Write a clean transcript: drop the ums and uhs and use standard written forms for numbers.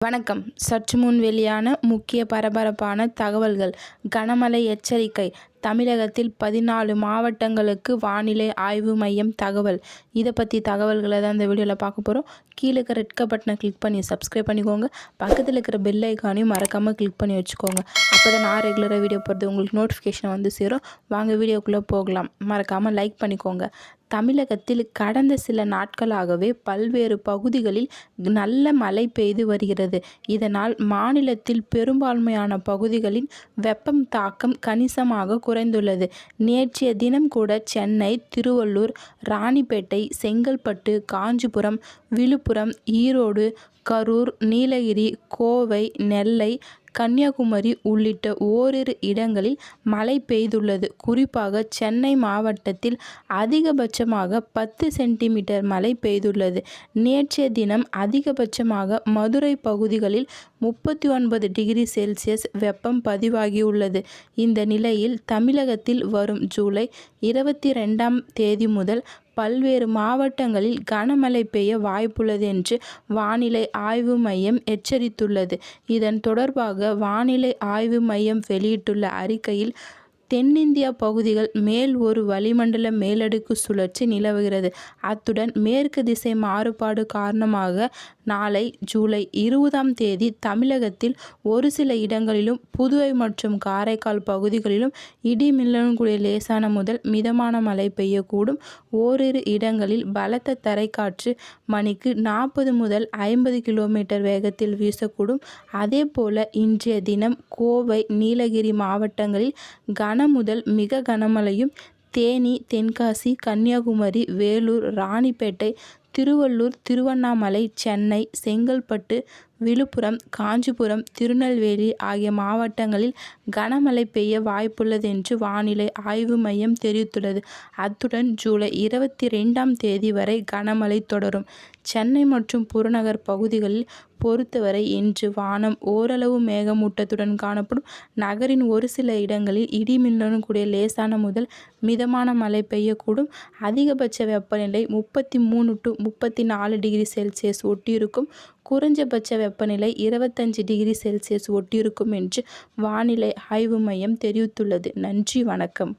வணக்கம். சற்று முன் வெளியான முக்கிய பரபரப்பான தகவல்கள். கனமழை எச்சரிக்கை. தமிழகத்தில் 14 மாவட்டங்களுக்கு வானிலை ஆய்வு மையம் தகவல். இதை பற்றி தகவல்களை தான் இந்த வீடியோவில் பார்க்க போகிறோம். கீழே இருக்கிற ரெட் பட்டனை கிளிக் பண்ணி சப்ஸ்கிரைப் பண்ணிக்கோங்க. பக்கத்தில் இருக்கிற பெல் ஐக்கானையும் மறக்காமல் கிளிக் பண்ணி வச்சுக்கோங்க. அப்போ தான் நான் ரெகுலராக வீடியோ போடுறது உங்களுக்கு நோட்டிஃபிகேஷன் வந்து சேரும். வாங்க வீடியோக்குள்ளே போகலாம். மறக்காமல் லைக் பண்ணிக்கோங்க. தமிழகத்தில் கடந்த சில நாட்களாகவே பல்வேறு பகுதிகளில் நல்ல மழை பெய்து வருகிறது. இதனால் மாநிலத்தில் பெரும்பான்மையான பகுதிகளின் வெப்பம் தாக்கம் கணிசமாக குறைந்துள்ளது. நேற்றைய தினம் கூட சென்னை, திருவள்ளூர், ராணிப்பேட்டை, செங்கல்பட்டு, காஞ்சிபுரம், விழுப்புரம், ஈரோடு, கரூர், நீலகிரி, கோவை, நெல்லை, கன்னியாகுமரி உள்ளிட்ட ஓரிரு இடங்களில் மழை பெய்துள்ளது. குறிப்பாக சென்னை மாவட்டத்தில் அதிகபட்சமாக 10 சென்டிமீட்டர் மழை பெய்துள்ளது. நேற்றைய தினம் அதிகபட்சமாக மதுரை பகுதிகளில் 39 டிகிரி செல்சியஸ் வெப்பம் பதிவாகியுள்ளது. இந்த நிலையில் தமிழகத்தில் வரும் ஜூலை 22ஆம் தேதி முதல் பல்வேறு மாவட்டங்களில் கனமழை பெய்ய வாய்ப்புள்ளது என்று வானிலை ஆய்வு மையம் எச்சரித்துள்ளது. இதன் தொடர்பாக வானிலை ஆய்வு மையம் வெளியிட்டுள்ள அறிக்கையில், தென்னிந்திய பகுதிகள் மேல் ஒரு வளிமண்டல மேலடுக்கு சுழற்சி நிலவுகிறது. அத்துடன் மேற்கு திசை மாறுபாடு காரணமாக நாளை ஜூலை 20ஆம் தேதி தமிழகத்தில் ஒரு சில இடங்களிலும், புதுவை மற்றும் காரைக்கால் பகுதிகளிலும் இடி மின்னலுடன் கூடிய லேசான முதல் மிதமான மழை பெய்யக்கூடும். ஓரிரு இடங்களில் பலத்த தரைக்காற்று மணிக்கு 40 முதல் 50 கிலோமீட்டர் வேகத்தில் வீசக்கூடும். அதேபோல இன்றைய தினம் கோவை, நீலகிரி மாவட்டங்களில் கன முதல் மிக கனமழையும், தேனி, தென்காசி, கன்னியாகுமரி, வேலூர், ராணிப்பேட்டை, திருவள்ளூர், திருவண்ணாமலை, சென்னை, செங்கல்பட்டு, விழுப்புரம், காஞ்சிபுரம், திருநெல்வேலி ஆகிய மாவட்டங்களில் கனமழை பெய்ய வாய்ப்புள்ளது என்று வானிலை ஆய்வு மையம் தெரிவித்துள்ளது. அத்துடன் ஜூலை 22ஆம் தேதி வரை கனமழை தொடரும். சென்னை மற்றும் புறநகர் பகுதிகளில் பொறுத்தவரை இன்று வானம் ஓரளவு மேகமூட்டத்துடன் காணப்படும். நகரின் ஒரு சில இடங்களில் இடி மின்னலுடன் கூடிய லேசான முதல் மிதமான மழை பெய்யக்கூடும். அதிகபட்ச வெப்பநிலை 33 to 34 டிகிரி செல்சியஸ் ஒட்டியிருக்கும். குறைஞ்சபட்ச வெப்பநிலை 25 டிகிரி செல்சியஸ் ஒட்டியிருக்கும் என்று வானிலை ஆய்வு மையம் தெரிவித்துள்ளது. நன்றி, வணக்கம்.